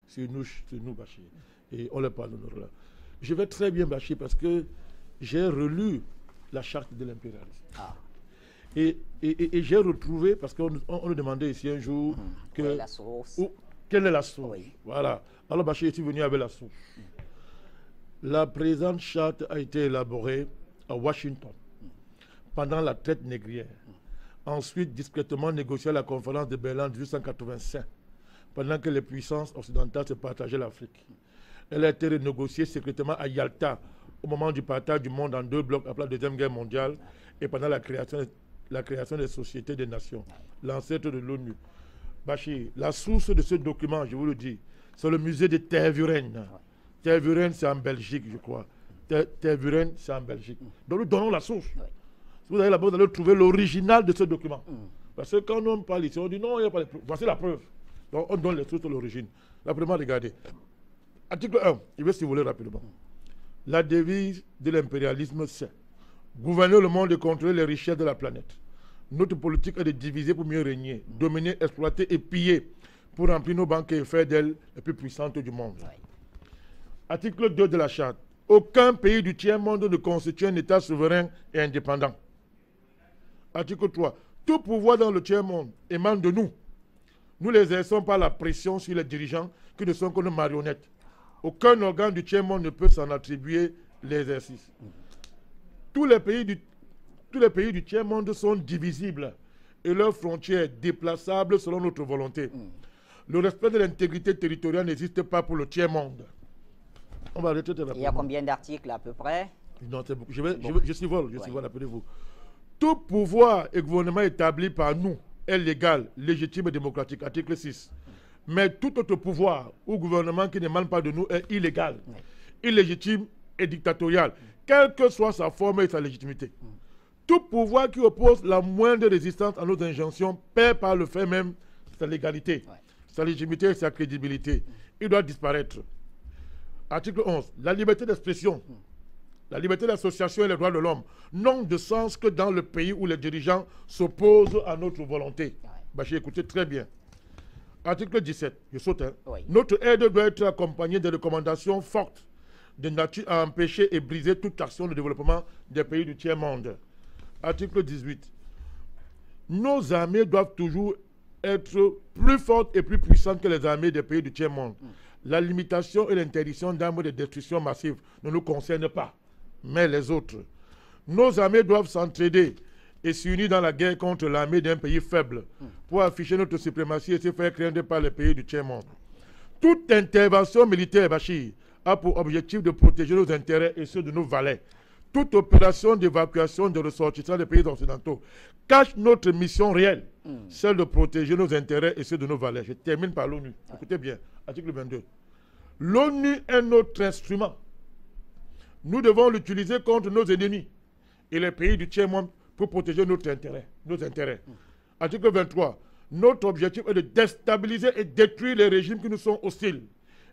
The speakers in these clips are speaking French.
c'est nous, Bachir. Et on leur parle d'honneur là. Je vais très bien, Bachir, parce que j'ai relu la charte de l'impérialisme. Ah. Et j'ai retrouvé, parce qu'on nous demandait ici un jour quelle est la source? Quelle est la source? Oui. Voilà. Alors Bachir est venu avec la source. La présente charte a été élaborée à Washington pendant la traite négrière. Ensuite, discrètement négociée à la conférence de Berlin en 1885, pendant que les puissances occidentales se partageaient l'Afrique. Elle a été renégociée secrètement à Yalta au moment du partage du monde en deux blocs après la Deuxième Guerre mondiale et pendant la création des sociétés des nations, l'ancêtre de l'ONU. Bachir, la source de ce document, je vous le dis, c'est le musée de Tervuren. Tervuren, c'est en Belgique, je crois. Tervuren, c'est en Belgique. Donc nous donnons la source. Si vous allez là-bas, vous allez trouver l'original de ce document. Parce que quand on parle ici, on dit non, il n'y a pas de preuve. Voici la preuve. Donc on donne les sources de l'origine. Là, vraiment, regardez. Article 1, je vais si vous voulez rapidement. La devise de l'impérialisme, c'est gouverner le monde et contrôler les richesses de la planète. Notre politique est de diviser pour mieux régner, dominer, exploiter et piller pour remplir nos banques et faire d'elles les plus puissantes du monde. Article 2 de la charte. Aucun pays du tiers-monde ne constitue un État souverain et indépendant. Article 3. Tout pouvoir dans le tiers-monde émane de nous. Nous les exerçons par la pression sur les dirigeants qui ne sont que nos marionnettes. Aucun organe du tiers-monde ne peut s'en attribuer l'exercice. Tous les pays du tiers-monde sont divisibles et leurs frontières déplaçables selon notre volonté. Le respect de l'intégrité territoriale n'existe pas pour le tiers-monde. On va arrêter de Il y a combien d'articles à peu près? Non, je survole, appelez-vous. Tout pouvoir et gouvernement établi par nous est légal, légitime et démocratique. Article 6. Mais tout autre pouvoir ou gouvernement qui n'émane pas de nous est illégal, illégitime et dictatorial, quelle que soit sa forme et sa légitimité. Tout pouvoir qui oppose la moindre résistance à nos injonctions perd par le fait même sa légalité, sa légitimité et sa crédibilité. Il doit disparaître. Article 11. La liberté d'expression, la liberté d'association et les droits de l'homme n'ont de sens que dans le pays où les dirigeants s'opposent à notre volonté. J'ai écouté très bien. Article 17. Je saute. Notre aide doit être accompagnée de recommandations fortes de nature à empêcher et briser toute action de développement des pays du tiers-monde. Article 18. Nos armées doivent toujours être plus fortes et plus puissantes que les armées des pays du tiers-monde. La limitation et l'interdiction d'armes de destruction massive ne nous concernent pas, mais les autres. Nos armées doivent s'entraider et s'unir dans la guerre contre l'armée d'un pays faible pour afficher notre suprématie et se faire craindre par les pays du tiers-monde. Toute intervention militaire, Bachir, a pour objectif de protéger nos intérêts et ceux de nos valets. Toute opération d'évacuation de ressortissants des pays occidentaux cache notre mission réelle, celle de protéger nos intérêts et ceux de nos valets. Je termine par l'ONU. Écoutez bien, article 22. L'ONU est notre instrument. Nous devons l'utiliser contre nos ennemis et les pays du tiers-monde pour protéger nos intérêts. Article 23. Notre objectif est de déstabiliser et détruire les régimes qui nous sont hostiles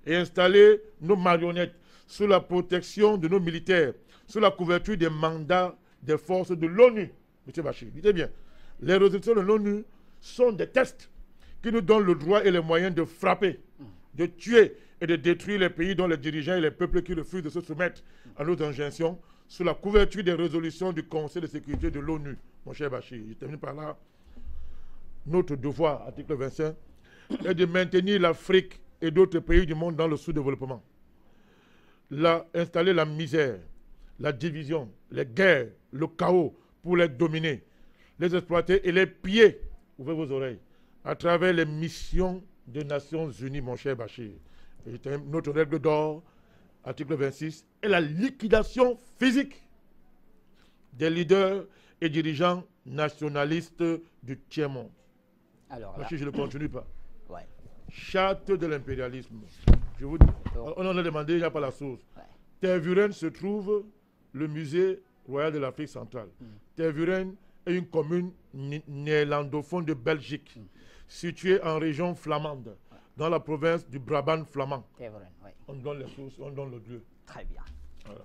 et installer nos marionnettes sous la protection de nos militaires, sous la couverture des mandats des forces de l'ONU. M. Bachir, dites bien, les résolutions de l'ONU sont des tests qui nous donnent le droit et les moyens de frapper, de tuer et de détruire les pays dont les dirigeants et les peuples qui refusent de se soumettre à nos injonctions sous la couverture des résolutions du Conseil de sécurité de l'ONU. Mon cher Bachir, je termine par là. Notre devoir, article 25, est de maintenir l'Afrique et d'autres pays du monde dans le sous-développement. Installer la misère, la division, les guerres, le chaos pour les dominer, les exploiter et les piller, ouvrez vos oreilles, à travers les missions des Nations Unies, mon cher Bachir. Et notre règle d'or, article 26, est la liquidation physique des leaders et dirigeants nationalistes du tiers-monde. Alors, Bachir, je ne continue pas. Ouais. Charte de l'impérialisme. Je vous dis, on en a demandé, il n'y a pas la source. Tervuren se trouve le musée royal de l'Afrique centrale. Tervuren est une commune néerlandophone de Belgique, située en région flamande, dans la province du Brabant flamand. Tervuren, oui. On donne les sources, on donne le lieu. Très bien. Voilà.